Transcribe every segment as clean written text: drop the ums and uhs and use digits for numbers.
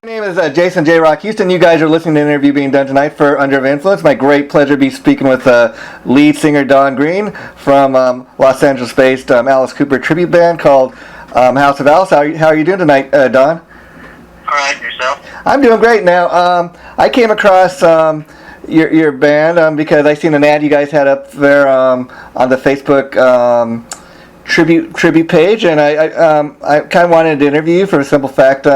My name is Jason JROCK Houston. You guys are listening to an interview being done tonight for Under Influence. My great pleasure to be speaking with lead singer Don Green from Los Angeles-based Alice Cooper tribute band called House of Alice. How are you doing tonight, Don? All right, yourself? I'm doing great. Now, I came across your band because I seen an ad you guys had up there on the Facebook tribute page, and I kind of wanted to interview you for a simple fact.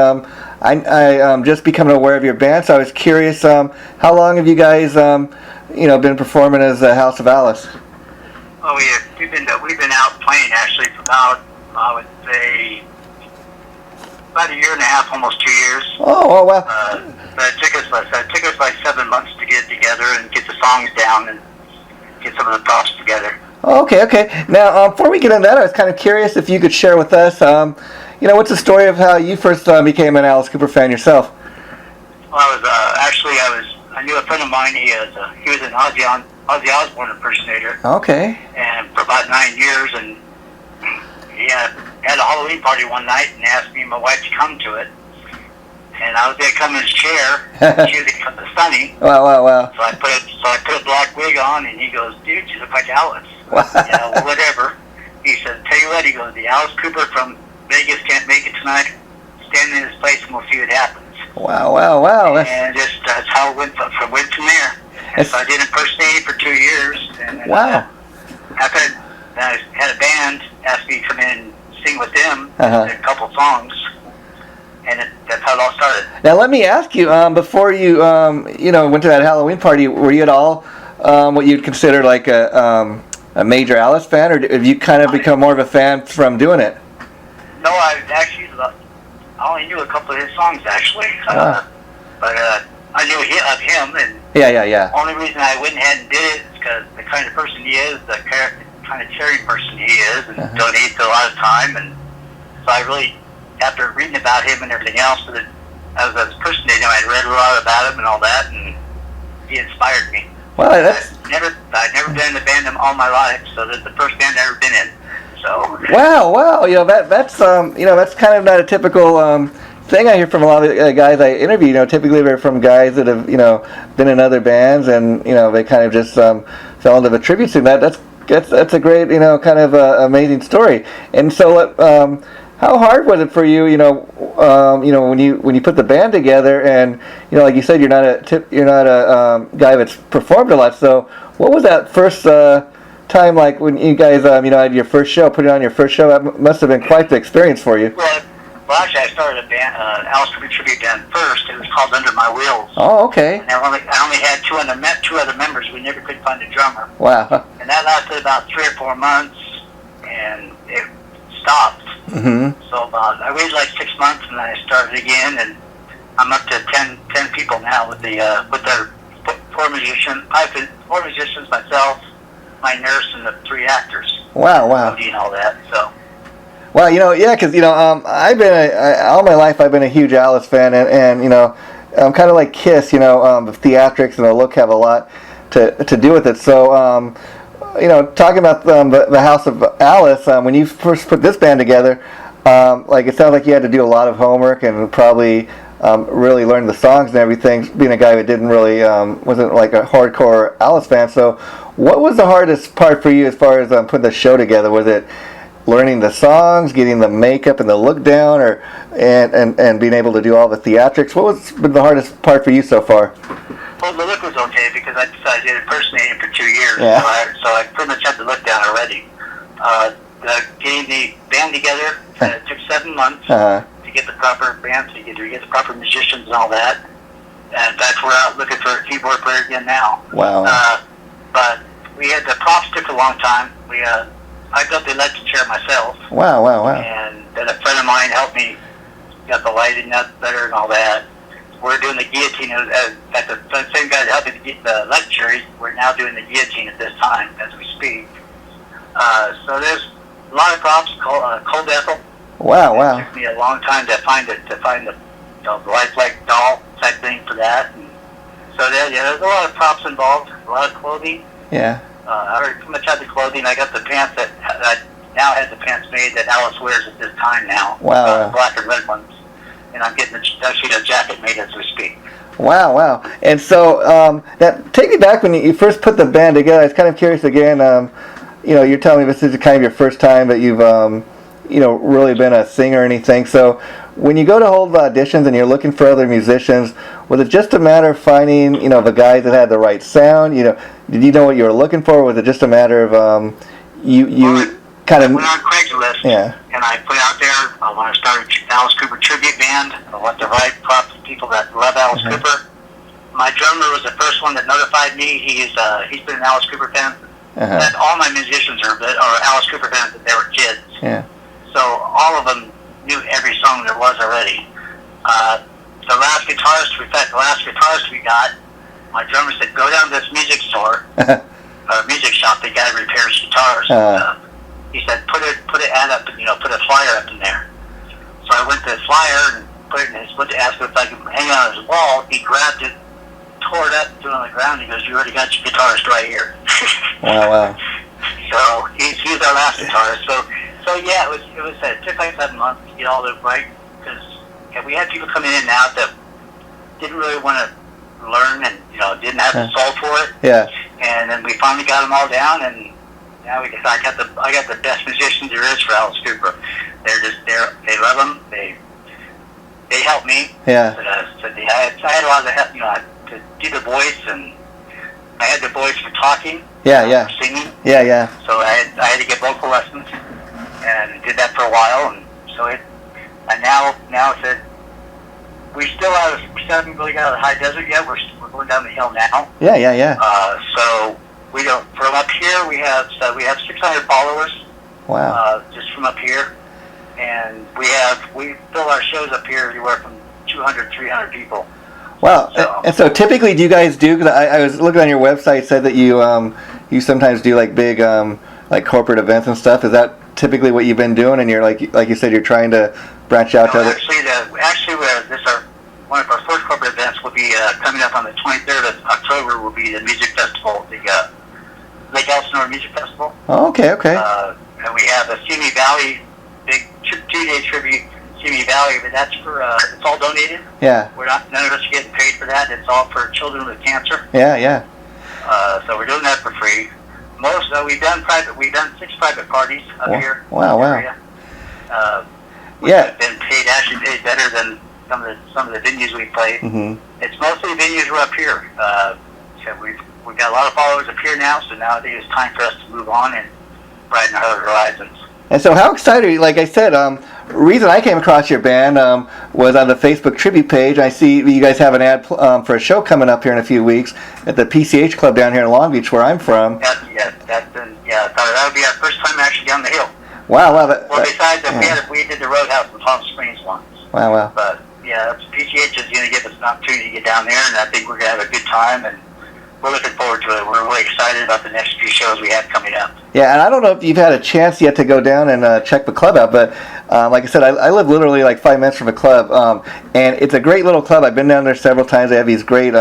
I just becoming aware of your band, so I was curious. How long have you guys, been performing as House of Alice? Oh, we've been out playing actually for about, I would say, about a year and a half, almost 2 years. Oh wow! But it took us like 7 months to get it together and get the songs down and get some of the props together. Oh, okay. Now, before we get into that, I was kind of curious if you could share with us, what's the story of how you first became an Alice Cooper fan yourself? Well, I knew a friend of mine. He was an Ozzy Osbourne impersonator. Okay. And for about 9 years, and he had a Halloween party one night and asked me and my wife to come to it. And I was going to come in his chair. She was going to come to Sunny. Wow. So I put a black wig on, and he goes, "Dude, you look like Alice." Wow. Yeah, well, whatever. He said, "Tell you what," he goes, "the Alice Cooper from Vegas can't make it tonight. Stand in his place, and we'll see what happens." Wow. And that's how it went from there. And so I did impersonating for 2 years. And wow. After I had a band ask me to come in and sing with them, a couple songs. And that's how it all started. Now let me ask you, before you went to that Halloween party, were you at all what you'd consider like a major Alice fan, or have you kind of become more of a fan from doing it? No, I only knew a couple of his songs actually, but I knew of him, and yeah. Only reason I went ahead and did it is because the kind of person he is, the kind of caring person he is, and donates a lot of time, and so I really. After reading about him and everything else, as I was impersonating him, I read a lot about him and all that, and he inspired me. Well, I've never been in a band all my life, so that's the first band I've ever been in. So. Wow. That's kind of not a typical thing I hear from a lot of guys I interview. Typically they're from guys that have been in other bands, and they kind of just fell into the tribute scene. That's a great kind of amazing story. And so how hard was it for you, when you put the band together, and like you said, you're not a guy that's performed a lot. So, what was that first time like when you guys, had your first show, put it on your first show? That must have been quite the experience for you. Well, actually, I started a band, Alice Cooper tribute band first. It was called Under My Wheels. Oh, okay. And I only had two other members. We never could find a drummer. Wow. And that lasted about 3 or 4 months, and it stopped. Mm-hmm. So I waited like 6 months, and then I started again, and I'm up to 10 people now with their four musicians, myself, my nurse, and the 3 actors. Wow. And all that. So. Well, because I've been all my life I've been a huge Alice fan, and I'm kind of like Kiss, the theatrics and the look have a lot to do with it. So. Talking about the House of Alice, when you first put this band together, it sounds like you had to do a lot of homework and probably really learn the songs and everything, being a guy that didn't really, wasn't like a hardcore Alice fan. So what was the hardest part for you as far as putting the show together? Was it learning the songs, getting the makeup and the look down, and being able to do all the theatrics? What was been the hardest part for you so far? Well, the look was okay because I decided to impersonate him for 2 years, yeah. so I pretty much had the look down already. Getting the band together, it took 7 months to get the proper band, to get the proper musicians and all that. And that's where I'm looking for a keyboard player again now. Wow. But we had the props took a long time. I built the electric chair myself. Wow. And then a friend of mine helped me got the lighting up better and all that. We're doing the guillotine at the same guy that helped me to get the electric. We're now doing the guillotine at this time as we speak. So there's a lot of props. Cold Ethel. Wow. It took me a long time to find the lifelike doll type thing for that. And so there's a lot of props involved. A lot of clothing. Yeah. I already pretty much had the clothing. I got the pants that I now have the pants made that Alice wears at this time now. Wow. Black and red ones. and I'm getting actually a jacket made as we speak. Wow, wow. And so, that take me back when you first put the band together. I was kind of curious again. You're telling me this is kind of your first time that you've, really been a singer or anything. So, when you go to hold auditions and you're looking for other musicians, was it just a matter of finding, the guys that had the right sound? Did you know what you were looking for? Or was it just a matter of kind of? I went on Craigslist, yeah. and I put out there, I want to start an Alice Cooper tribute band. I want the right people that love Alice Cooper. My drummer was the first one that notified me. He's been an Alice Cooper fan. And all my musicians are Alice Cooper fans that they were kids. Yeah. So all of them knew every song there was already. The last guitarist we got, my drummer said, go down to this music store, music shop. The guy repairs guitars. He said, put an ad up, put a flyer up in there. So I went to the flyer and put it in his, asked him if I could hang it on his wall. He grabbed it, tore it up, threw it on the ground. He goes, you already got your guitarist right here. Wow. So he's our last guitarist. So yeah, it took like 7 months to get all the right, because we had people coming in and out that didn't really want to learn and didn't have the soul for it. Yeah. And then we finally got them all down, and now I got the best musicians there is for Alice Cooper. They love them. They help me. Yeah. I had a lot of help, to do the voice, and I had the voice for talking. Yeah. For singing. Yeah. So I had to get vocal lessons, and did that for a while, and so now it's that we haven't really got out of the high desert yet. We're going down the hill now. Yeah. So we don't. From up here, we have 600 followers. Wow. Just from up here, and we fill our shows up here anywhere from 200, 300 people. Wow. And so typically, do you guys do? Because I was looking on your website, said that you sometimes do like big like corporate events and stuff. Is that typically what you've been doing? And you're like you said, you're trying to branch out to other. Actually, one of our first corporate events will be coming up on the 23rd of October. Will be the music festival, the Lake Elsinore Music Festival. Oh, okay. And we have a Simi Valley big 2-day tribute. Simi Valley, but that's for it's all donated. Yeah. None of us are getting paid for that. It's all for children with cancer. Yeah. So we're doing that for free. We've done 6 private parties up here. Wow. We've been actually paid better than some of the venues we played. Mm-hmm. It's mostly venues we're up here. So we've got a lot of followers up here now. So now I think it's time for us to move on and broaden our horizons. And so, how excited are you? Like I said, reason I came across your band was on the Facebook tribute page. I see you guys have an ad for a show coming up here in a few weeks at the PCH Club down here in Long Beach, where I'm from. That would be our first time actually down the hill. Wow. Besides that, we did the Roadhouse in Palm Springs once. Wow. But yeah, PCH is going to give us an opportunity to get down there, and I think we're going to have a good time, and we're looking forward to it. We're really excited about the next few shows we have coming up. Yeah, and I don't know if you've had a chance yet to go down and check the club out, but like I said, I live literally like 5 minutes from the club, and it's a great little club. I've been down there several times. They have these great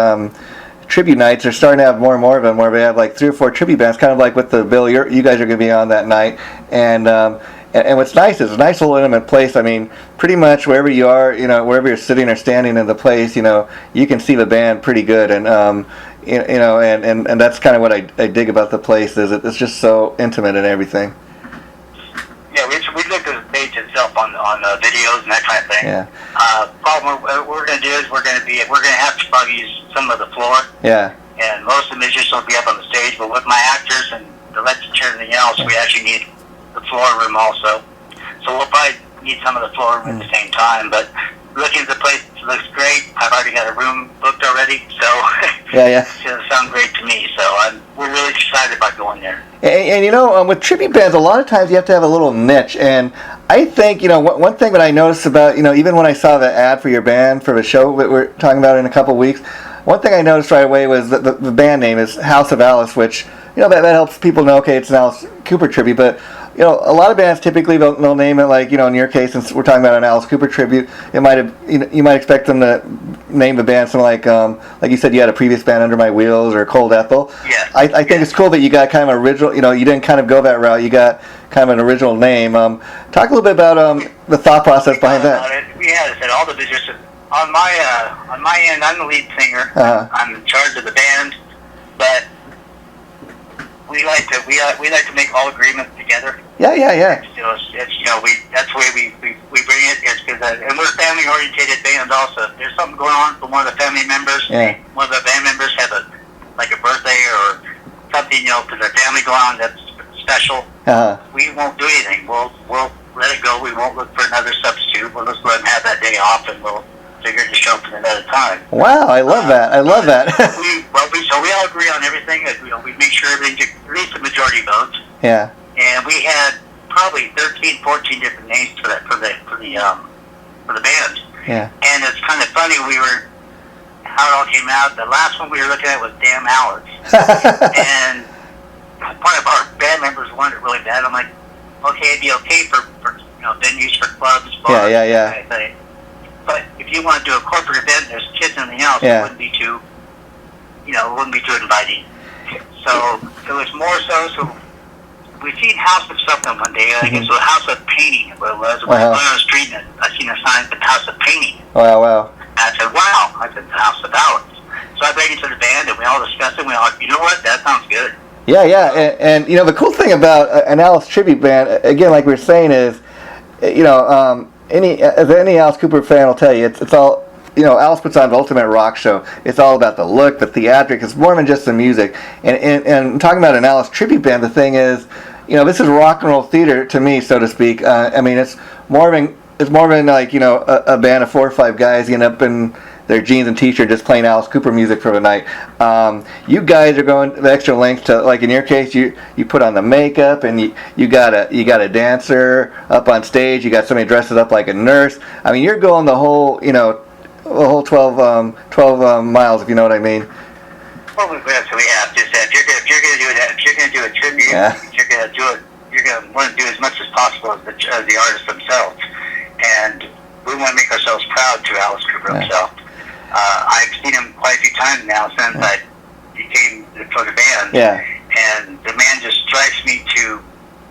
tribute nights. They're starting to have more and more of them, where they have like 3 or 4 tribute bands, kind of like with the bill you guys are going to be on that night. And what's nice is it's a nice little intimate place. I mean, pretty much wherever you are, wherever you're sitting or standing in the place, you can see the band pretty good. And and that's kind of what I dig about the place, is it's just so intimate and everything. Yeah, we looked at the page itself on videos and that kind of thing. Yeah. Problem what we're going to do is we're going to have to probably use some of the floor. Yeah. And most of the musicians will be up on the stage, but with my actors and the lecture and everything else, we actually need the floor room also. So we'll probably need some of the floor room at the same time, but looking at the place, it looks great. I've already got a room booked already, so yeah. It's going to sound great to me. So we're really excited about going there. And with tribute bands, a lot of times you have to have a little niche. And I think one thing that I noticed about even when I saw the ad for your band for the show that we're talking about in a couple of weeks, one thing I noticed right away was that the band name is House of Alice, which that helps people know, okay, it's an Alice Cooper tribute, but. A lot of bands typically they'll name it like in your case, since we're talking about an Alice Cooper tribute, it might have you might expect them to name the band something like you said you had a previous band, Under My Wheels or Cold Ethel. Yeah. I think it's cool that you got kind of original. You didn't kind of go that route. You got kind of an original name. Talk a little bit about the thought process behind that. We had said all the business on my end. I'm the lead singer. I'm in charge of the band, but we like to make all agreements together. Yeah. That's the way we bring it. It's because and we're a family oriented band also. If there's something going on from one of the family members. Yeah. One of the band members have a birthday or something, because their family going on that's special. We won't do anything. We'll let it go. We won't look for another substitute. We'll just let them have that day off, and we'll figure to show up at another time. Wow, I love that. I love that. So we all agree on everything. We make sure everything gets at least the majority votes. Yeah. And we had probably 13, 14 different names for the band. Yeah. And it's kind of funny. How it all came out. The last one we were looking at was Damn Alex. And one of our band members wanted it really bad. I'm like, okay, it'd be okay for venues for clubs, bars, yeah. Kind of thing. But if you want to do a corporate event, there's kids and everything else. Yeah. It wouldn't be too inviting. So it was more so we seen House of something one day. I guess it was House of Painting. What it was. When I went on the street and I seen a sign for House of Painting. Wow. I said, wow. I said, House of Alex. So I brought it to the band, and we all discussed it. We all, you know what? That sounds good. Yeah. And the cool thing about an Alice tribute band, again, like we were saying, is, any Alice Cooper fan will tell you, it's all, Alice puts on the ultimate rock show. It's all about the look, the theatrics. It's more than just the music. And talking about an Alice tribute band, the thing is, this is rock and roll theater to me, so to speak. It's more than like, a band of 4 or 5 guys getting up in their jeans and t-shirt just playing Alice Cooper music for the night. You guys are going the extra length to, like in your case, you put on the makeup, and you got a dancer up on stage. You got somebody dresses up like a nurse. You're going the whole 12 miles, if you know what I mean. Well, we have just that. If you're going to do that, if you're going to do a tribute, you're going to do it. You're going to want to do as much as possible as the artists themselves, and we want to make ourselves proud to Alice Cooper himself. I've seen him quite a few times now since I became for the band. Yeah. And the man just strikes me to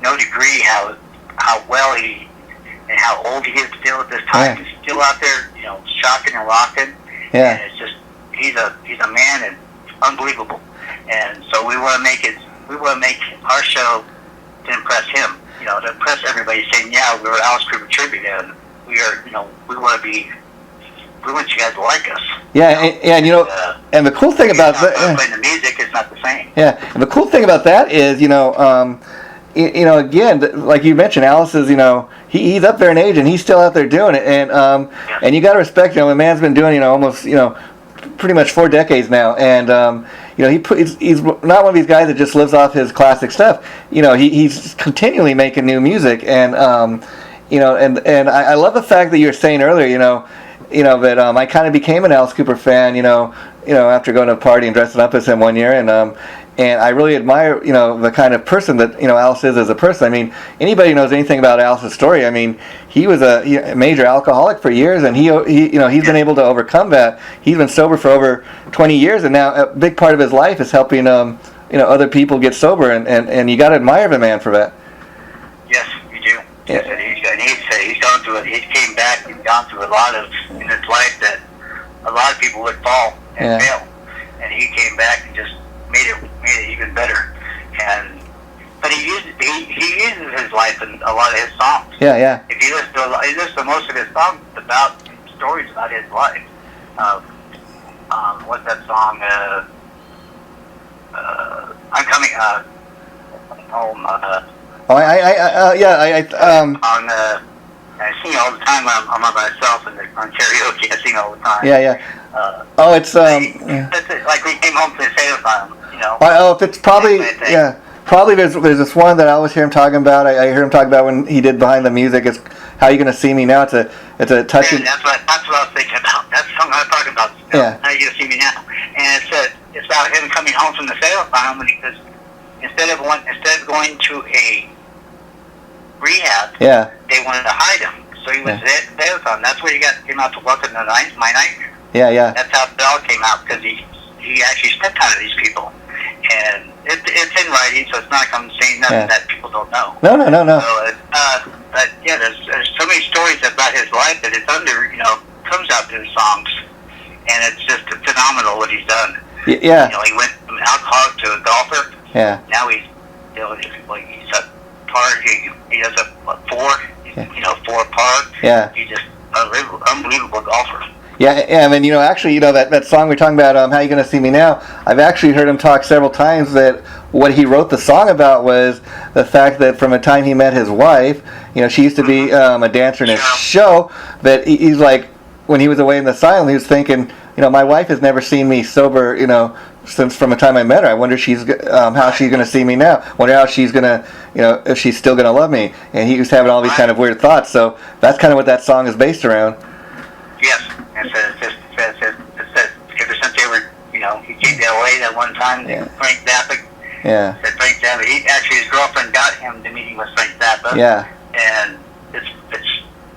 no degree how well he and how old he is still at this time. He's still out there, shocking and rocking. Yeah. And it's just he's a man and unbelievable. And so we want to make our show to impress him, to impress everybody, saying, yeah, we're Alice Cooper tribute, and we want you guys to like us. Yeah, and the cool thing about that, playing the music is not the same. Yeah, and the cool thing about that is, again, like you mentioned, Alice is, he's up there in age and he's still out there doing it, and you got to respect, the man's been doing, almost, pretty much 4 decades now, and he's not one of these guys that just lives off his classic stuff. He's continually making new music, and and I love the fact that you were saying earlier, that I kind of became an Alice Cooper fan, after going to a party and dressing up as him one year, and I really admire, the kind of person that, Alice is as a person. Anybody who knows anything about Alice's story, he was a major alcoholic for years, and he's been able to overcome that. He's been sober for over 20 years, and now a big part of his life is helping, other people get sober, and you got to admire the man for that. Yes, you do. Yeah. He's gone through it. He came back and gone through a lot in his life that a lot of people would fall and fail, and he came back and just made it even better. But he uses his life in a lot of his songs. Yeah. If you listen to most of his songs, about stories about his life. What's that song? I'm coming home. I sing all the time when I'm by myself and on karaoke. I sing all the time. That's it. Like we came home to the sailor farm, if it's probably probably there's this one that I always hear him talking about. I hear him talk about when he did Behind the Music. It's How You Gonna See Me Now. It's a touching. That's what I was thinking about. That's the song I was talking about. How You Gonna See Me Now. And it's about him coming home from the sailor farm because instead of going to a rehab, they wanted to hide him. So he was there. That's where he came out to work in my night. Yeah. That's how it all came out because he actually spent time with these people, and it's in writing, so it's not like I'm saying nothing that people don't know. No. So, but yeah, there's so many stories about his life that it's under, comes out through songs, and it's just phenomenal what he's done. Yeah. He went from an alcoholic to a golfer. Yeah. Now he's a par. He does a four. Four par. Yeah. He's just unbelievable golfer. Yeah, I mean, actually, that song we're talking about, How You Gonna See Me Now, I've actually heard him talk several times that what he wrote the song about was the fact that from the time he met his wife, she used to be a dancer in a show, that he's like, when he was away in the asylum, he was thinking, my wife has never seen me sober, since from the time I met her. I wonder how she's going to see me now. Wonder how she's going to, if she's still going to love me. And he was having all these kind of weird thoughts. So that's kind of what that song is based around. Yes. It says ever since they were, he came to LA that one time, Frank Zappa. Yeah. Said Frank Zappa. His girlfriend got him to meeting with Frank Zappa. Yeah. And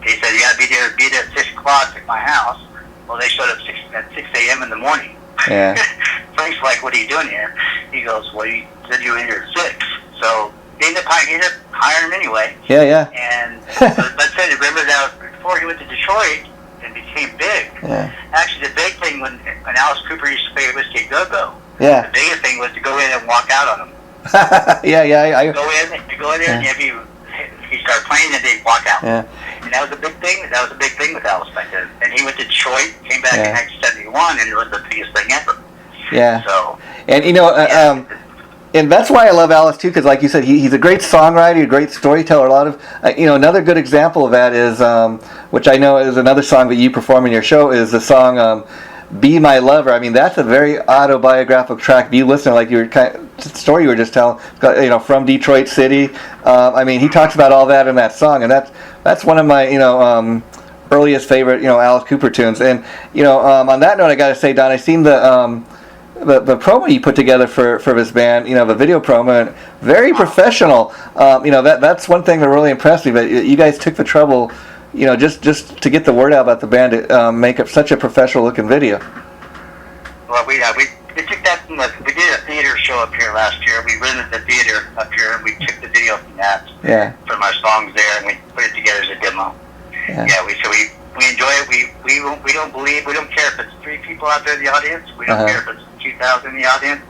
he said, you got to be there at 6 o'clock at my house. Well, they showed up at 6 a.m. in the morning. Yeah. Frank's like, what are you doing here? He goes, well, you said you were here at 6. So they ended up hiring him anyway. Yeah. And let's say, remember that before he went to Detroit and became big. Yeah. Actually, the big thing when Alice Cooper used to play Whiskey Go-Go, yeah, the biggest thing was to go in and walk out on him. Yeah. Go in there, and if he started playing, and they'd walk out. Yeah. And that was a big thing. That was a big thing with Alice back then. And he went to Detroit, came back in 1971, and it was the biggest thing ever. Yeah. So. And and that's why I love Alice too, because like you said, he's a great songwriter, a great storyteller. A lot of another good example of that is, which I know is another song that you perform in your show, is the song "Be My Lover." I mean, that's a very autobiographical track. You listen, like your story you were just telling, from Detroit City. I mean, he talks about all that in that song, and that's one of my earliest favorite Alice Cooper tunes. And on that note, I got to say, Don, I seen the promo you put together for this band, the video promo, and very professional. That's one thing that really impressed me. But you guys took the trouble, just to get the word out about the band, to make up such a professional looking video. Well, we took that from we did a theater show up here last year. We rented the theater up here, and we took the video from that. Yeah. From our songs there, and we put it together as a demo. Yeah. We enjoy it. We don't care if it's 3 people out there in the audience. We don't care if it's 2,000 in the audience.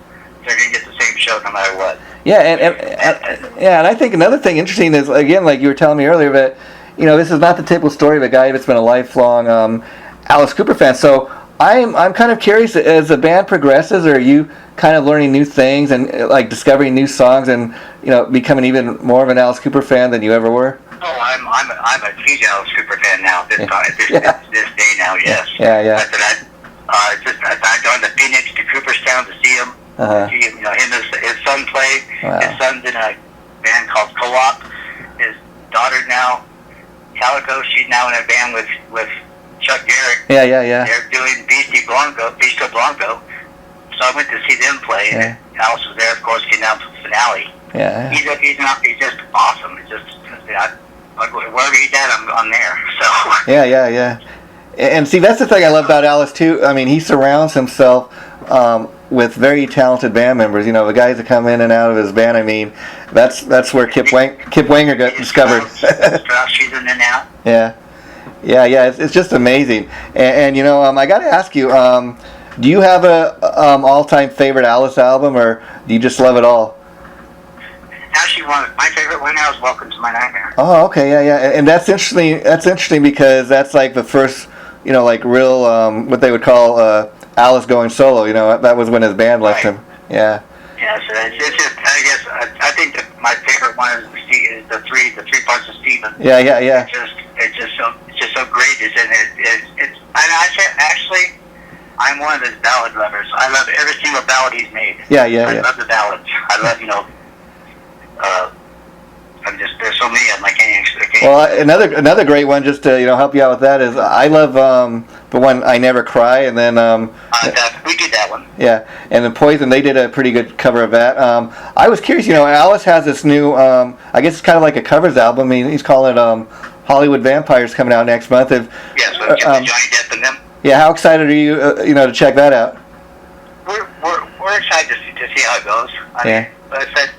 They're going to get the same show no matter what. Yeah, and I think another thing interesting is, again, like you were telling me earlier, that this is not the typical story of a guy that's been a lifelong Alice Cooper fan. So I'm kind of curious, as the band progresses, are you kind of learning new things and like discovering new songs and becoming even more of an Alice Cooper fan than you ever were? Oh, I'm a huge Alice Cooper fan now. This day now, yes. Yeah. I joined the Phoenix to Cooperstown to see him. See him, his son play. Wow. His son's in a band called Co-op. His daughter now, Calico, she's now in a band with Chuck Garrett. Yeah. They're doing Bistro Blanco. So I went to see them play. Yeah. And Alice was there, of course, getting out for the finale. Yeah. He's just awesome. It's just wherever he's at, I'm there. So. Yeah. And see, that's the thing I love about Alice too. I mean, he surrounds himself with very talented band members. The guys that come in and out of his band. I mean, that's where Kip Wanger got discovered. She's in there now. Yeah. It's just amazing. And I got to ask you, do you have a all-time favorite Alice album, or do you just love it all? Actually, my favorite one now is "Welcome to My Nightmare." Oh, okay, yeah, and that's interesting. That's interesting because that's like the first, like real, what they would call Alice going solo. That was when his band left him. Yeah. Yeah, so it's just, I guess I think that my favorite one is the three parts of Stephen. Yeah. It's just so great. And actually, I'm one of his ballad lovers. I love every single ballad he's made. Yeah. I love the ballads. I love there's so many of them I can't. Well, another great one, just to help you out with that, is I love the one "I Never Cry," and then we did that one. Yeah, and the Poison, they did a pretty good cover of that. I was curious, Alice has this new, I guess it's kind of like a covers album. I mean, he's calling it Hollywood Vampires, coming out next month. Yes, with Johnny Depp and them. Yeah, how excited are you, to check that out? We're we're excited to see how it goes. I mean, but that's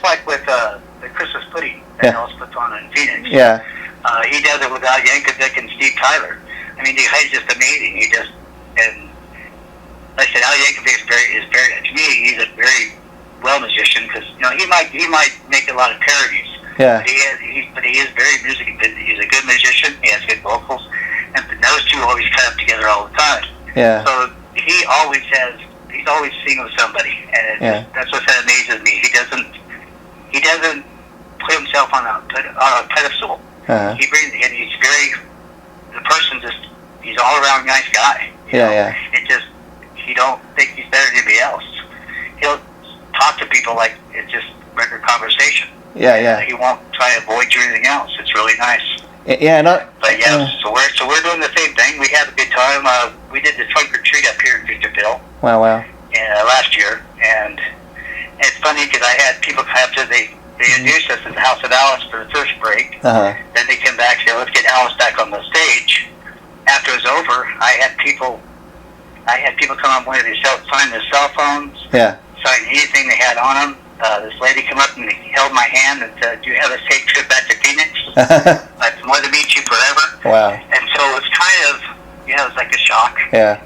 like with the Christmas pudding that Ellis puts on in Phoenix. Yeah. He does it with Al Yankovic and Steve Tyler. I mean, he's just amazing. And like I said, Al Yankovic is very to me, he's a very well musician because he might make a lot of parodies. Yeah. But he is very musically good. He's a good musician. He has good vocals, and those two always cut up together all the time. Yeah. So he's always singing with somebody, and that's what amazes me. He doesn't put himself on a pedestal. Uh-huh. The person he's all around nice guy. Yeah. You don't think he's better than anybody else. He'll talk to people like it's just regular conversation. Yeah. He won't try to avoid you or anything else. It's really nice. Yeah, so we're doing the same thing. We had a good time. We did the trunk or treat up here in Victorville. Wow. Last year, and it's funny because I had people after they introduced us at the House of Alice for the first break. Uh-huh. Then they came back and said, "Let's get Alice back on the stage." After it was over, I had people come up with sign their cell phones, sign anything they had on them. This lady came up and held my hand and said, "Do you have a safe trip back to Phoenix? I'd want to meet you forever." Wow. And so it's kind of, it was like a shock. Yeah.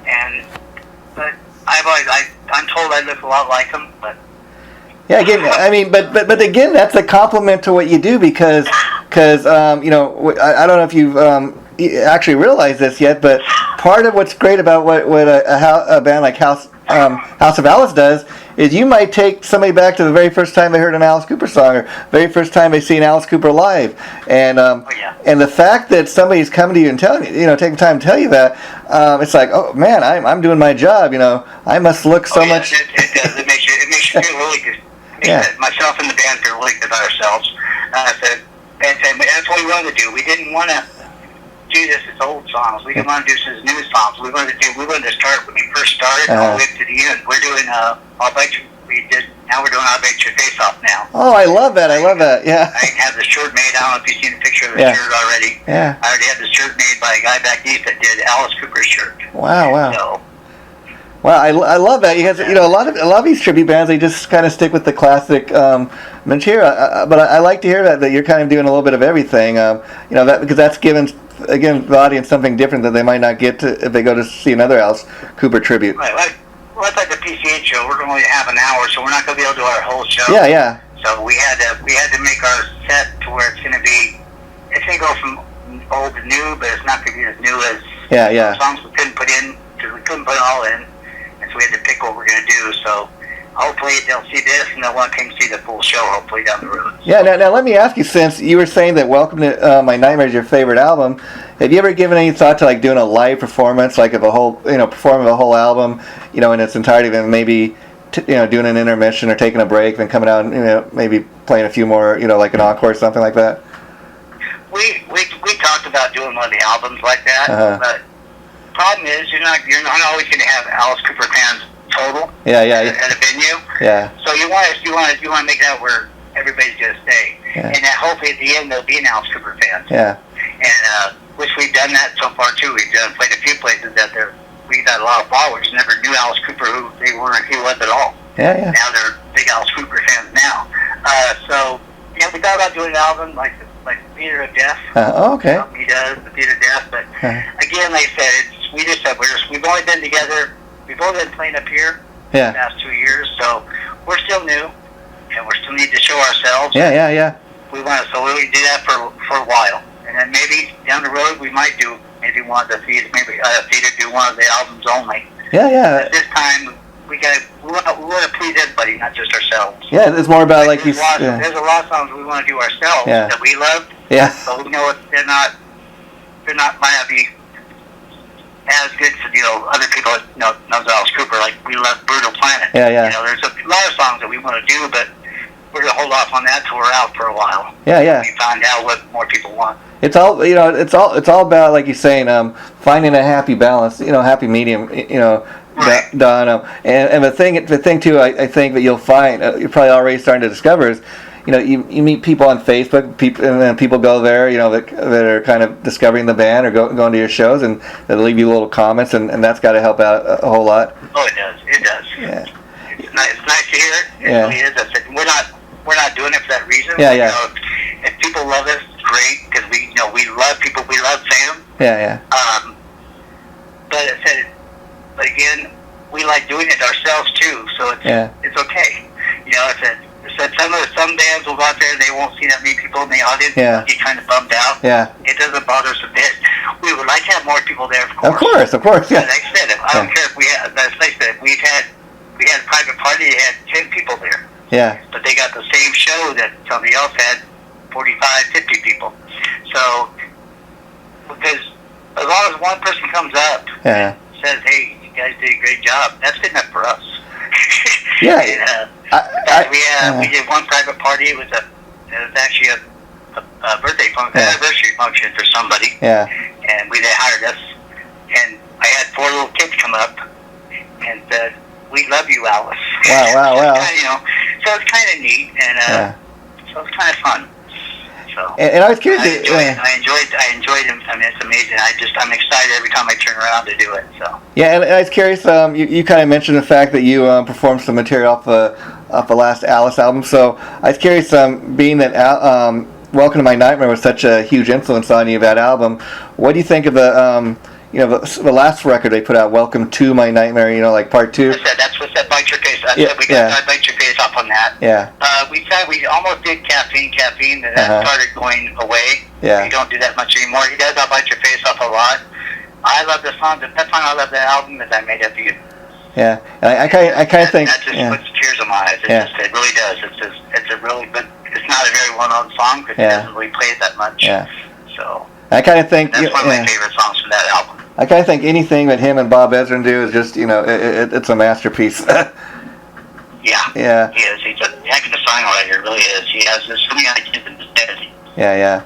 But I'm told I look a lot like him, but. Yeah, again, I mean, but again, that's a compliment to what you do because I don't know if you've actually realized this yet, but part of what's great about what a band like House of Alice does is you might take somebody back to the very first time they heard an Alice Cooper song or very first time they seen Alice Cooper live, and the fact that somebody's coming to you and telling you, taking time to tell you that, it's like, oh man, I'm doing my job, I must look so much. It does. It makes you feel really good. Myself and the band feel really good about ourselves. And that's what we wanted to do. We didn't want to do this as old songs. We didn't want to do this as new songs. We wanted to start when we first started all the way to the end. We're doing I'll Bet You. Now we're doing I'll Bet Your Face Off now. Oh, I love that. Yeah. I have the shirt made. I don't know if you've seen a picture of the shirt already. Yeah. I already had the shirt made by a guy back east that did Alice Cooper's shirt. Wow. So, well, I love that. You guys, a lot of these tribute bands, they just kind of stick with the classic material. But I like to hear that you're kind of doing a little bit of everything. Because that's given the audience something different that they might not get if they go to see another Alice Cooper tribute. Right. It's like the PCH show. We're only have an hour, so we're not going to be able to do our whole show. Yeah. So we had to make our set to where it's going to go from old to new, but it's not going to be as new as songs we couldn't put in because we couldn't put it all in. So we had to pick what we're going to do. So hopefully they'll see this and they'll want to come see the full show hopefully down the road. Yeah, now let me ask you, since you were saying that Welcome to My Nightmare is your favorite album, have you ever given any thought to like doing a live performance, like of a whole, performing the whole album, in its entirety, then maybe, doing an intermission or taking a break, then coming out and, maybe playing a few more, like an encore or something like that? We talked about doing one of the albums like that, but problem is you're not always going to have Alice Cooper fans total at a venue. Yeah. So you want to make it out where everybody's going to stay, and that hopefully at the end there'll be an Alice Cooper fan. Yeah. And which we've done that so far too. We've played a few places that we've got a lot of followers. Never knew Alice Cooper who he was at all. Yeah. Now they're big Alice Cooper fans now. So we thought about doing an album like Theater of Death. Okay. He does the Theater of Death, but again, like I said, we've only been together. We've only been playing up here the past 2 years, so we're still new, and we still need to show ourselves. Yeah. We want to, so we do that for a while, and then maybe down the road we might do one of the theater, do one of the albums only. Yeah. At this time, we want to please everybody, not just ourselves. Yeah, it's more about like there's a lot of songs we want to do ourselves that we love. Yeah. But we know they're not might not be as good for other people that knows Alice Cooper. Like we love Brutal Planet. Yeah. There's a lot of songs that we want to do, but we're gonna hold off on that till we're out for a while. Yeah. We find out what more people want. It's all it's all about, like you're saying, finding a happy balance, happy medium, Right. And the thing too, I think that you'll find, you're probably already starting to discover is, you meet people on Facebook, and then people go there, that are kind of discovering the band or going to your shows, and they'll leave you little comments, and that's got to help out a whole lot. Oh, it does. Yeah. It's nice to hear it. It really is. I said we're not doing it for that reason. Yeah, You know, if people love us, great, because we love people, we love fans. Yeah. But I said, but again, we like doing it ourselves too, so it's okay. You know, I said some bands will go out there and they won't see that many people in the audience. Yeah. Get kind of bummed out. Yeah. It doesn't bother us a bit. We would like to have more people there, of course. Of course. Yeah. Like I said, I don't care if we had. That's like I said, we had a private party. They had 10 people there. Yeah. But they got the same show that somebody else had 45, 50 people. So because as long as one person comes up and says, "Hey, you guys did a great job," that's good enough for us. Yeah. And, we did one private party. It was actually a birthday function, anniversary function for somebody. Yeah. And they hired us, and I had 4 little kids come up and said, "We love you, Alice." Wow. You know, so it's kind of neat, and so it's kind of fun. So and I was curious. I enjoyed him. I mean, it's amazing. I'm excited every time I turn around to do it. So. Yeah, and I was curious. You kind of mentioned the fact that you performed some material off the last Alice album. So I was curious, being that "Welcome to My Nightmare" was such a huge influence on you, that album. What do you think of the last record they put out, "Welcome to My Nightmare"? You know, like part 2. That's what's that Bite Your Face. We got Bite Your Face off on that. Yeah. We almost did caffeine, and that started going away. Yeah. We don't do that much anymore. You guys, I'll Bite Your Face off a lot. I love the song. The best song I love that album is "I Made Up You." Yeah, and I kind of think that just puts tears in my eyes. It really does. It's a really good. It's not a very well-known song because it doesn't really play it that much. Yeah. So. I kind of think that's one of my favorite songs from that album. I kind of think anything that him and Bob Ezrin do is just, it's a masterpiece. Yeah. He is. He's a heck of a songwriter. Really is. He has so many ideas in his head. Yeah.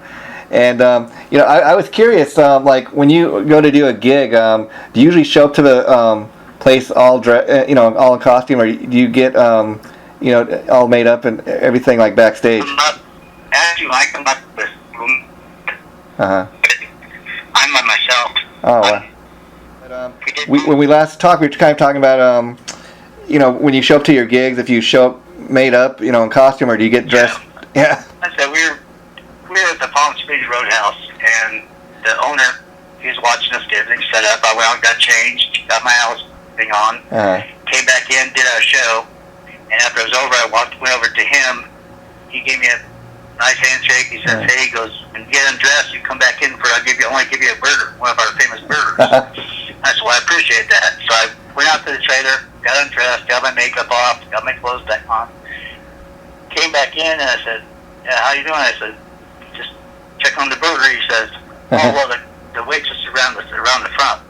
And I was curious. Like when you go to do a gig, do you usually show up to the place all all in costume, or do you get all made up and everything like backstage? Actually, I come up with. I'm by myself. Oh, wow. But, when we last talked, we were kind of talking about, when you show up to your gigs, if you show up made up, in costume, or do you get dressed? Yeah. I said we were at the Palm Springs Roadhouse, and the owner, he was watching us get everything set up. I went out, got changed, got my Alice thing on, came back in, did our show, and after it was over, I went over to him. He gave me a nice handshake. He says, "Hey," he goes, "when you get undressed, you come back in for I'll only give you a burger, one of our famous burgers." I said, "Well, I appreciate that." So I went out to the trailer, got undressed, got my makeup off, got my clothes back on, came back in, and I said, "Yeah, how you doing?" I said, "Just check on the burger." He says, "Oh, well, the waitress is around the front."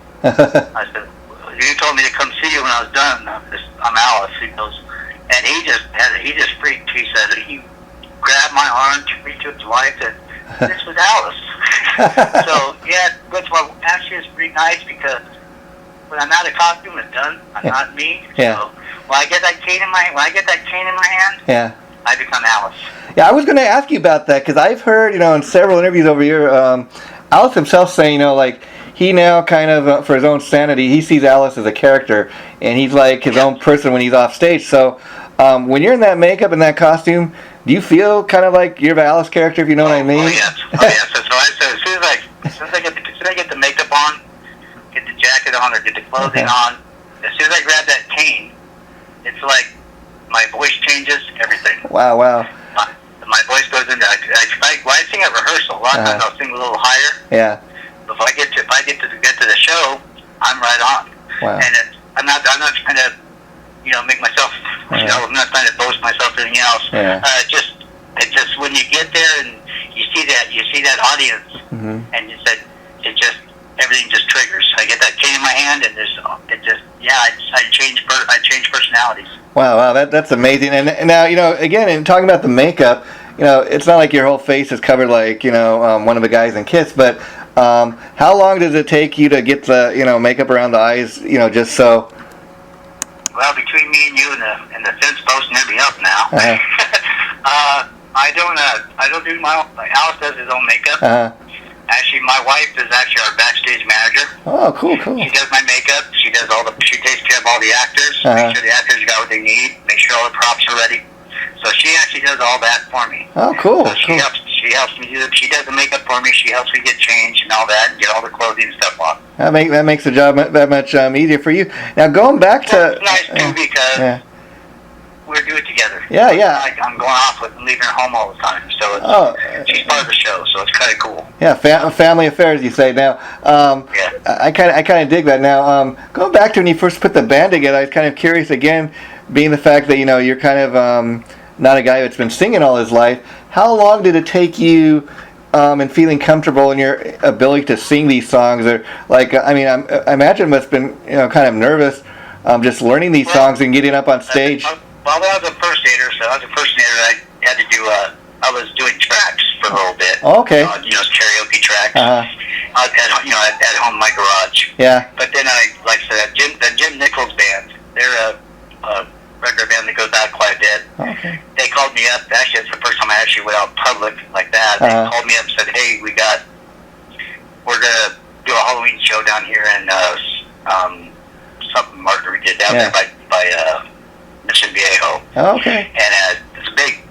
I said, "You told me to come see you when I was done. I'm Alice." He goes, and he just freaked. He said he grabbed my arm, took me to his wife, and this was Alice. So which one actually is pretty nice because when I'm out of costume, it's done. I'm not me. Yeah. So when I get that cane in my hand, I become Alice. Yeah, I was going to ask you about that because I've heard, in several interviews over here, Alice himself saying, like he now kind of for his own sanity, he sees Alice as a character, and he's like his own person when he's off stage. So when you're in that makeup and that costume, do you feel kind of like you're the Alice character, if you know what I mean? Oh, yes. So as soon as I get the makeup on, get the jacket on, or get the clothing on, as soon as I grab that cane, it's like my voice changes, everything. Wow. My voice goes into. I sing at rehearsal. A lot of times I'll sing a little higher. Yeah. But if I get to the show, I'm right on. Wow. And I'm not trying to make myself, I'm not trying to boast myself or anything else. Yeah. It's just when you get there and you see that audience, and everything just triggers. I get that cane in my hand, and I change personalities. Wow, that's amazing. And now, again, in talking about the makeup, it's not like your whole face is covered like, one of the guys in Kiss, but how long does it take you to get the, makeup around the eyes, just so? Well, between me and you and the fence post and everybody else now, I don't do my own. Alice does his own makeup. Actually, my wife is actually our backstage manager. Oh, cool. She does my makeup. She takes care of all the actors. Make sure the actors got what they need. Make sure all the props are ready. So she actually does all that for me. Oh, cool. So she helps me do it. She does the makeup for me. She helps me get changed and all that, and get all the clothing and stuff on. That makes the job that much easier for you. Now going back to. It's nice too because we do it together. Yeah. Like I'm going off with leaving her home all the time, so she's part of the show, so it's kind of cool. Yeah, family affairs, you say. Now, I kind of dig that. Now, going back to when you first put the band together, I was kind of curious again, being the fact that you're kind of not a guy that's been singing all his life. How long did it take you in feeling comfortable in your ability to sing these songs? Or I imagine it must have been kind of nervous just learning these songs and getting up on stage. Well, I was a first aider, I had to do I was doing tracks for a little bit. Oh, okay. Karaoke tracks. Uh-huh. At home in my garage. Yeah. But then like I said, the Jim Nichols band, they're a record band that goes out quite a bit. Okay. They called me up. Actually, it's the first time I actually went out public like that. They called me up and said, "Hey, we're gonna do a Halloween show down here in something Marguerite did down there by Mission Viejo." Oh, okay. And it's a big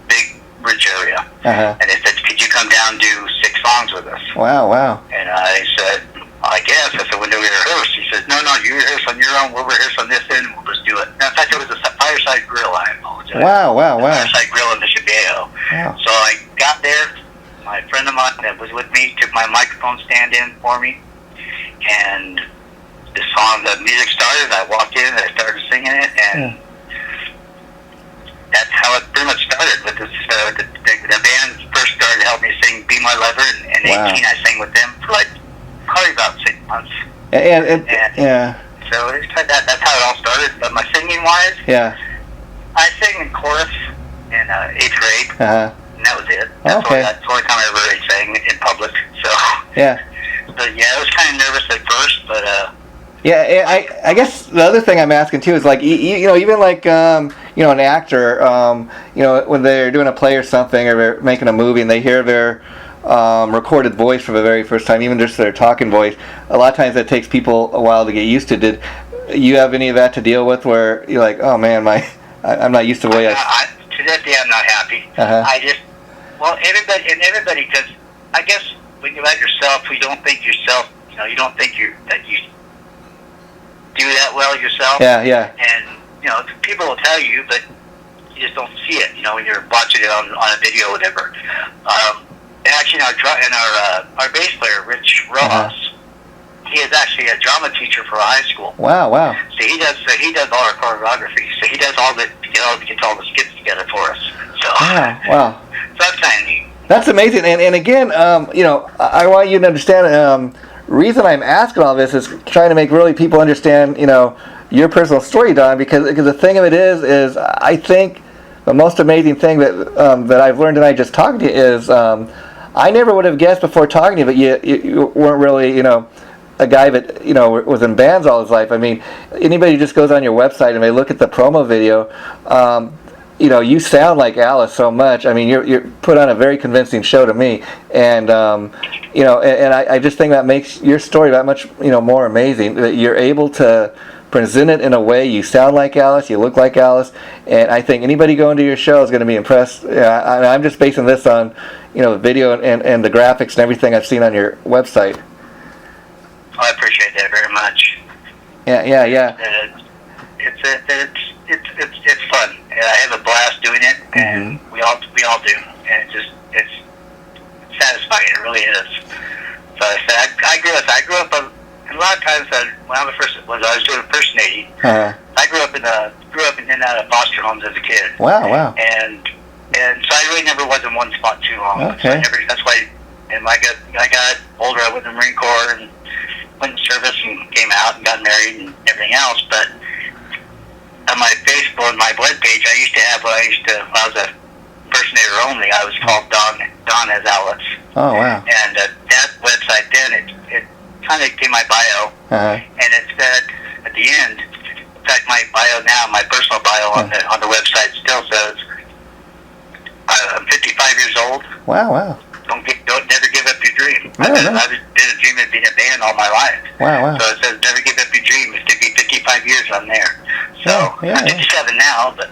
rich area. Uh-huh. And they said, "Could you come down and do 6 songs with us?" Wow. And I said, "I guess." I said, "When do we rehearse?" He said, No, you rehearse on your own. We'll rehearse on this end. We'll just do it. Now, in fact, it was a Fireside Grill. I apologize. Wow. Fireside Grill in Mission Viejo. Wow. So I got there. My friend of mine that was with me took my microphone stand in for me, and the music started. I walked in and I started singing it, and that's how it pretty much started. With this, the band first started to help me sing "Be My Lover," and 18 I sang with them for probably about 6 months. And so it's that's how it all started. But my singing wise, I sang in chorus in 8th grade, and that was it. That's the only time I ever really sang in public. So but I was kind of nervous at first, but I guess the other thing I'm asking too is even an actor, when they're doing a play or something, or they're making a movie and they hear their recorded voice for the very first time, even just their talking voice, a lot of times it takes people a while to get used to. Did you have any of that to deal with, where you're like, oh man, I'm not used to the way to this day I'm not happy. I just everybody, because I guess when you're at yourself, you don't think yourself, you don't think that you do that well yourself. And people will tell you, but you just don't see it. When you're watching it on a video or whatever. And actually, our bass player, Rich Rojas, he is actually a drama teacher for a high school. Wow. So he does all our choreography. So he does all gets all the skits together for us. So wow. So that's kind of neat. That's amazing. And again, I want you to understand. Reason I'm asking all this is trying to make really people understand, your personal story, Don. Because the thing of it is I think the most amazing thing that I've learned tonight just talking to you is I never would have guessed before talking to you, but you weren't really, a guy that, was in bands all his life. I mean, anybody who just goes on your website and they look at the promo video, you sound like Alice so much. I mean, you're put on a very convincing show to me, and and I just think that makes your story that much more amazing. That you're able to present it in a way you sound like Alice, you look like Alice, and I think anybody going to your show is going to be impressed. I'm just basing this on the video and the graphics and everything I've seen on your website. I appreciate that very much. Yeah. It's fun, and I have a blast doing it, and we all do, and it's satisfying. It really is. So I grew up a lot of times when I was doing impersonating. I grew up in and out of foster homes as a kid. Wow. And so I really never was in one spot too long. Okay. So that's why. And when I got older, I went in the Marine Corps and went in service and came out and got married and everything else. But on my Facebook, my web page, when I was a impersonator only, I was called Don as Alex. Oh, wow. And that website then, it kind of gave my bio, and it said at the end, in fact, my bio now, my personal bio on the website still says, I'm 55 years old. Wow. never give up your dream. No, I've been a dream of being a band all my life. Wow. So it says never give up your dream. It's to be 55 years I'm there. So yeah, I'm 57 now, but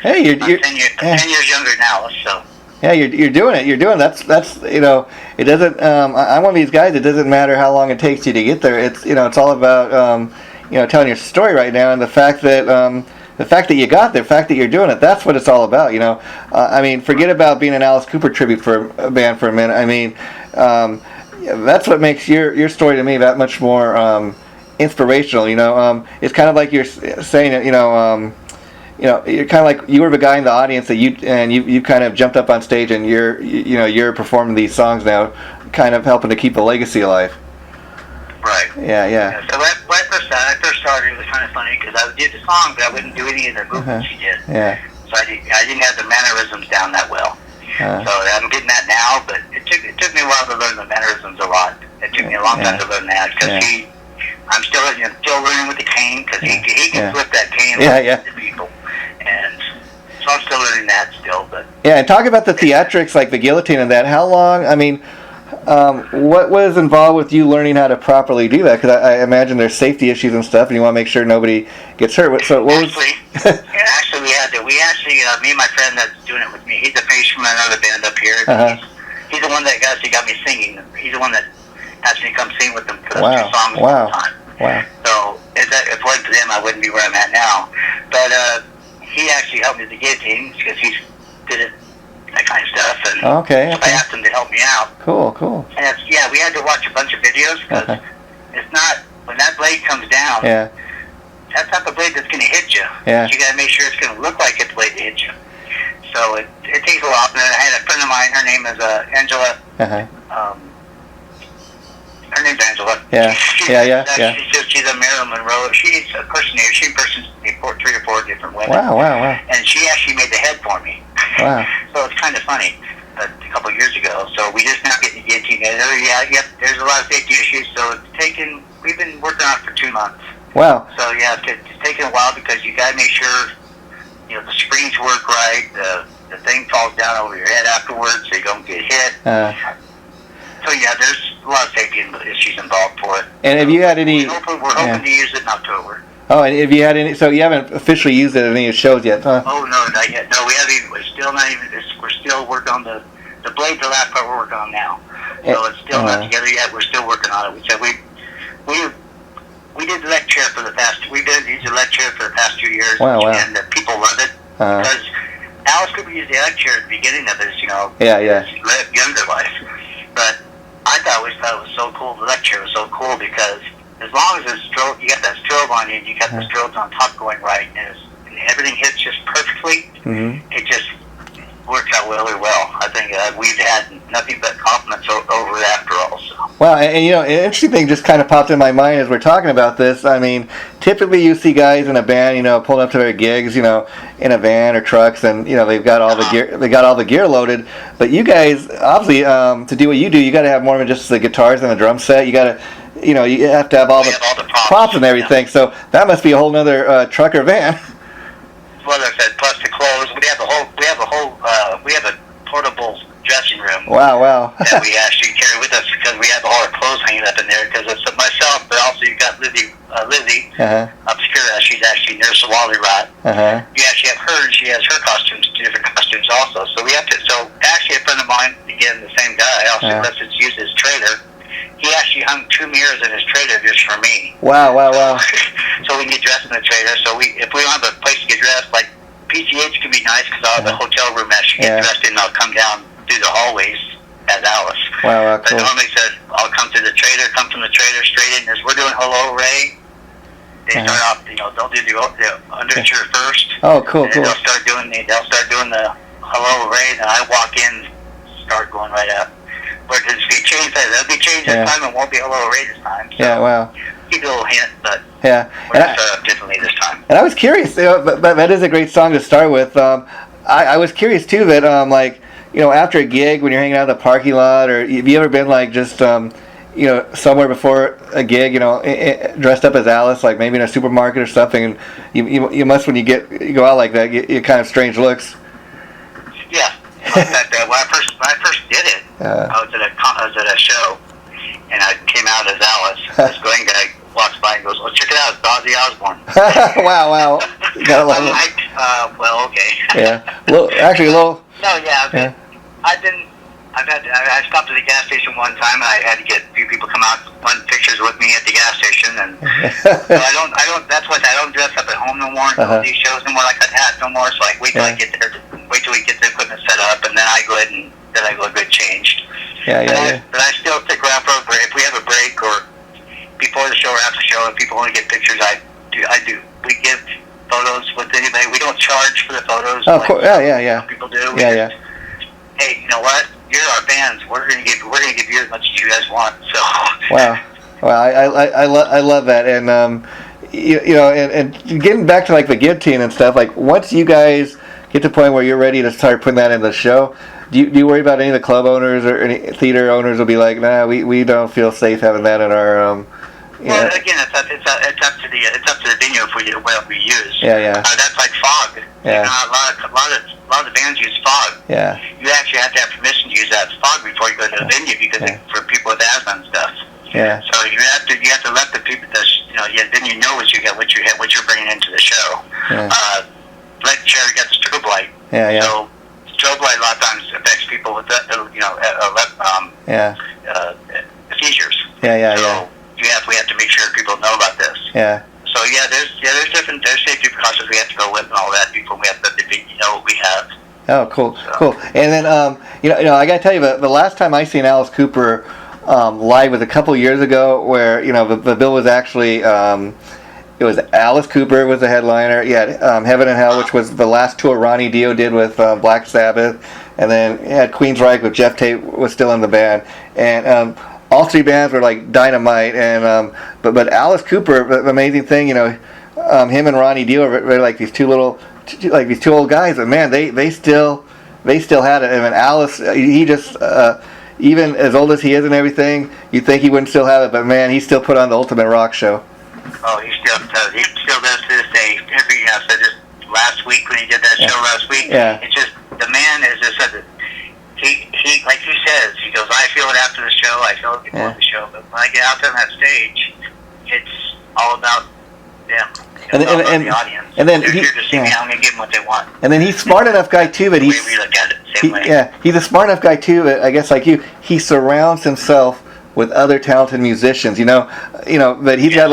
hey, you're 10 years younger now. So. Yeah, you're doing it. You're doing that's it doesn't. I'm one of these guys. It doesn't matter how long it takes you to get there. It's it's all about telling your story right now, and the fact that you got there, the fact that you're doing it. That's what it's all about. I mean, forget about being an Alice Cooper tribute for a band for a minute. I mean, that's what makes your story to me that much more inspirational. It's kind of like you're saying it. You're kind of like you were the guy in the audience that you kind of jumped up on stage and you're performing these songs now, kind of helping to keep the legacy alive. Right. Yeah. So when I first started, it was kind of funny because I would do the song, but I wouldn't do any of the movements she did. Yeah. So I didn't have the mannerisms down that well. So I'm getting that now, but it took me a while to learn the mannerisms a lot. It took me a long time to learn that because I'm still learning with the cane because he can flip that cane to people. And so I'm still learning that still, but and talk about the theatrics, like the guillotine and that. How long? I mean, what was involved with you learning how to properly do that? Because I imagine there's safety issues and stuff, and you want to make sure nobody gets hurt. So what was? Actually, we had to. We actually, me and my friend that's doing it with me. He's a bass from another band up here. He's the one that actually got me singing. He's the one that asked me to come sing with them for those 2 songs all the time. Wow. So if it wasn't for them, I wouldn't be where I'm at now. But he actually helped me with the guillotine because he did it, that kind of stuff. And so I asked him to help me out. Cool. And we had to watch a bunch of videos because it's not, when that blade comes down, that's not the blade that's going to hit you. Yeah. You got to make sure it's going to look like it's the blade to hit you. So it takes a while. And then I had a friend of mine, her name is Angela. Her name's Angela. She's a Marilyn Monroe. She's a impersonator. She impersonates 3 or 4 different women. Wow. And she actually made the head for me. Wow. So it's kind of funny. A couple of years ago. So we just now getting the guillotine there. There's a lot of safety issues. So we've been working on it for 2 months. Wow. So it's taken a while because you got to make sure the springs work right. The thing falls down over your head afterwards, so you don't get hit. So there's a lot of safety issues involved for it. And have you had any? We're hoping to use it in October. Oh, and have you had any? So you haven't officially used it at any shows yet, huh? Oh no, not yet. No, we haven't. We're still not even. We're still working on the blade. The last part we're working on now. So it's still not together yet. We're still working on it. We did the lecture for the past. We did use the lecture for the past 2 years. Wow. And people love it because Alice Cooper used the lecture at the beginning of his, his younger life, but I always thought it was so cool. The lecture was so cool because as long as you got that strobe on you, and you got the strobes on top going right, and everything hits just perfectly. It just works out really well. I think we've had nothing but compliments over it after all. So. Wow, and an interesting thing just kind of popped in my mind as we're talking about this. I mean, typically you see guys in a band, pulling up to their gigs, in a van or trucks, and they've got all the gear, loaded. But you guys, obviously, to do what you do, you got to have more than just the guitars and the drum set. You got to, you have to have all the props and everything. Yeah. So that must be a whole nother truck or van. Well, I said, plus the clothes. We have a portable dressing room. Wow. That we actually carry with us because we have all our clothes hanging up in there because it's myself, but also you've got Lizzie Obscura. She's actually Nurse Wally Rod. You actually have her, and she has her costumes, 2 different costumes also. So we have to. So actually, a friend of mine, again, the same guy, also lets us use his trailer. He actually hung 2 mirrors in his trailer just for me. Wow. So we can get dressed in the trailer. So if we don't have a place to get dressed, like PCH can be nice because I'll have a hotel room actually get dressed in, and I'll come down through the hallways as Alice. Wow, cool. But normally said, I'll come from the trailer straight in. As we're doing Hello Ray, they start off, they'll do the underture first. Oh, cool. They'll start doing the Hello Ray, and I walk in, start going right up. But it'll be changed this time, and won't be Hello Ray this time. So wow. Give you a little hint, but we're going to start up differently this time. And I was curious, but that is a great song to start with. I was curious too that after a gig when you're hanging out in the parking lot, or have you ever been just somewhere before a gig, dressed up as Alice, like maybe in a supermarket or something, and you must, when you go out like that, get kind of strange looks. Yeah. In fact, when I first did it, I was at a show, and I came out as Alice. This Glenn guy walks by and goes, "Well, check it out, it's Ozzy Osbourne." Wow. Gotta love I'm it. like, well, okay. Yeah. Actually, a little. No, yeah. I stopped at the gas station one time, and I had to get a few people come out, run pictures with me at the gas station, and so I don't. That's what I don't dress up at home no more. And go to these shows no more like that no more. So I wait till I get there. Wait till we get the equipment set up, and then I go ahead and then I go get changed. But I still stick around for a break. If we have a break or before the show or after the show, if people want to get pictures, I do. We give photos with anybody. We don't charge for the photos. Oh, of course. Yeah. People do. Yeah. Hey, you know what? You're our fans. We're gonna give you as much as you guys want. So. Wow. I love that, and you know, and getting back to like the guillotine and stuff. Like once you guys get to the point where you're ready to start putting that in the show, do you worry about any of the club owners or any theater owners will be like, nah, we don't feel safe having that in our Well, again, it's up to the venue if what we use. Yeah. That's like fog. Yeah. A lot of the bands use fog. Yeah. You actually have to have permission to use that fog before you go to the venue because for people with asthma and stuff. Yeah. So you have to let the people then you know what you're bringing into the show. Yeah. Like Jerry got the strobe light. Yeah. So strobe light a lot of times affects people with seizures. Yeah. We have to make sure people know about this. Yeah. So there's safety precautions we have to go with and all that before we have to know what we have. Oh, cool. And then I gotta tell you, the last time I seen Alice Cooper live was a couple years ago, where the bill was actually it was Alice Cooper was the headliner. Yeah, Heaven and Hell, which was the last tour Ronnie Dio did with Black Sabbath, and then you had Queensryche with Jeff Tate was still in the band, and all three bands were like dynamite, and but Alice Cooper, the amazing thing, him and Ronnie Dio were like these two old guys, and man, they still had it. I mean, Alice, he just even as old as he is and everything, you'd think he wouldn't still have it, but man, he still put on the ultimate rock show. Oh, he still does. He still does to this day. So just last week when he did that show last week, it's just the man is just such a. He like he says, he goes, I feel it after the show, I feel it before the show, but when I get out there on that stage, it's all about them. And all about the audience. And then they're here to see me, I'm going to give them what they want. And then he's smart enough guy too, but we look at it the same way. Yeah, he's a smart enough guy too, I guess like you. He surrounds himself with other talented musicians, but he's got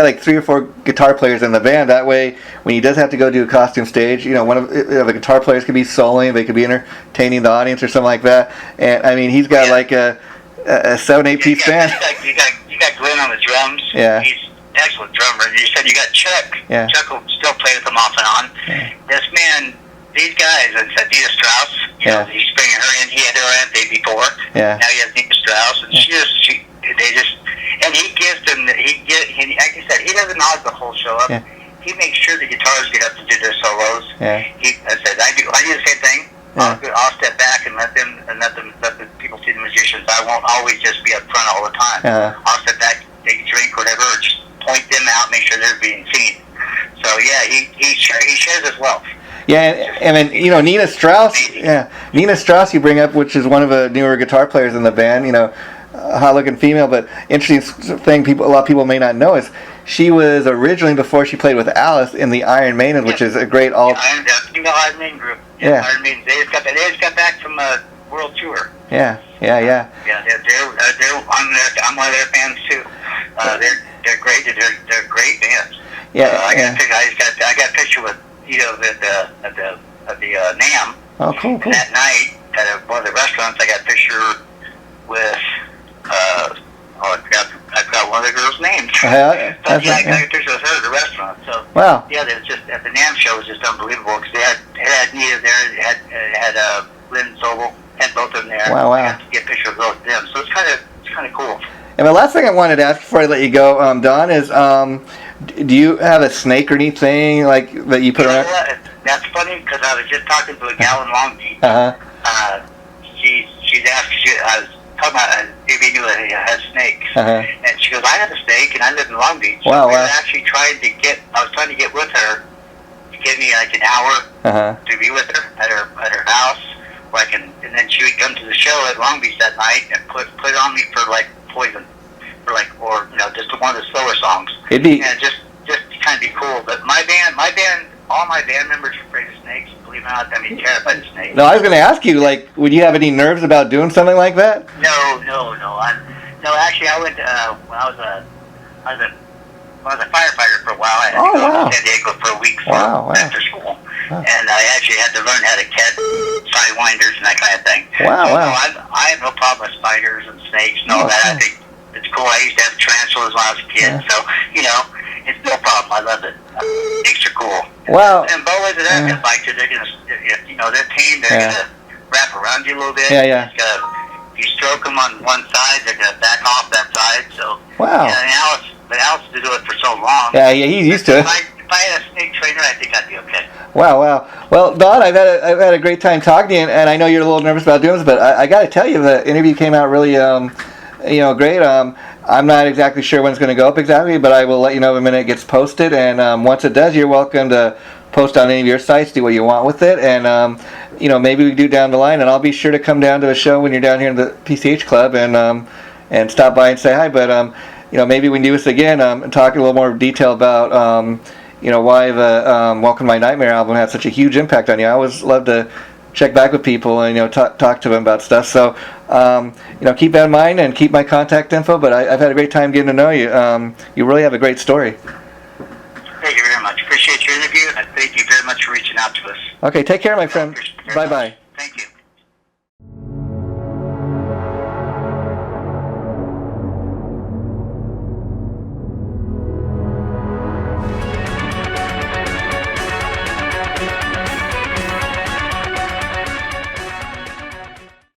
like 3 or 4 guitar players in the band. That way, when he does have to go do a costume stage, one of the guitar players could be soloing, they could be entertaining the audience or something like that. And I mean, he's got like a 7-8 piece band. You got Glenn on the drums. Yeah. He's an excellent drummer. You said you got Chuck. Yeah. Chuck will still play with them off and on. Yeah. This man, these guys, and said Nita Strauss. He's bringing her in. He had her in the day before. Yeah. Now he has Nita Strauss, and and he gives them. Like you said, he doesn't hog the whole show up. Yeah. He makes sure the guitars get up to do their solos. Yeah. I do the same thing. Yeah. I'll step back and let the people see the musicians. I won't always just be up front all the time. I'll step back, take a drink, whatever, or just point them out, make sure they're being seen. So yeah, he shares his wealth. Yeah, and then Nina Strauss. Yeah, Nina Strauss you bring up, which is one of the newer guitar players in the band. Hot-looking female, but interesting thing a lot of people may not know is she was originally, before she played with Alice, in the Iron Maiden, which is a great Iron Maiden group. Yeah. Iron Maiden. They just got back from a world tour. Yeah. Yeah, I'm one of their fans too. They're great. They're great bands. Yeah. I got a picture with at the NAM. Oh, cool. And that night at one of the restaurants, I got a picture with. I forgot one of the girls' names. I got a picture of her at the restaurant. So wow. Yeah, it was just at the NAM show was just unbelievable because they had Nita there, had Lynn Sobel, had both of them there. Wow. I got to get a picture of both of them. So it's kind of cool. And the last thing I wanted to ask before I let you go, Don, is do you have a snake or anything like that you put around? That's funny because I was just talking to a gal in Long Beach. She's asked. I was talking about maybe knew that he has snakes, and she goes, "I have a snake, and I live in Long Beach." Wow, so we were actually I was trying to get with her to give me like an hour to be with her at her house, where I can and then she would come to the show at Long Beach that night and put it on me for like Poison, or just one of the slower songs. It'd be just kind of be cool. But my band, all my band members are afraid of snakes. Believe it or not, I mean terrified of snakes. No, I was going to ask you, like, would you have any nerves about doing something like that? No. Actually, I went when I was a firefighter for a while. I had to go to San Diego for a week after school, and I actually had to learn how to catch sidewinders and that kind of thing. Wow. I have no problem with spiders and snakes and all that. I think it's cool. I used to have tarantulas when I was a kid, so it's no problem. I love it. Snakes are cool. Wow. And boas are not gonna bite you. They're gonna, if they're tame, they're gonna wrap around you a little bit. Yeah. If you stroke them on one side, they're gonna back off that side. So Alice to do it for so long. Yeah, he's used to it. If I had a snake trainer, I think I'd be okay. Wow. Well, Don, I've had a great time talking to you, and I know you're a little nervous about doing this, but I got to tell you, the interview came out really, great. I'm not exactly sure when it's going to go up exactly, but I will let you know the minute it gets posted. And once it does, you're welcome to post on any of your sites, do what you want with it, and maybe we can do down the line. And I'll be sure to come down to a show when you're down here in the PCH Club and stop by and say hi. But maybe we can do this again and talk in a little more detail about why the Welcome to My Nightmare album had such a huge impact on you. I always love to check back with people and talk to them about stuff. So keep that in mind and keep my contact info. But I've had a great time getting to know you. You really have a great story. Thank you very much. Appreciate your interview, and thank you very much for reaching out to us. Okay, take care, my friend. Bye-bye. Thank you.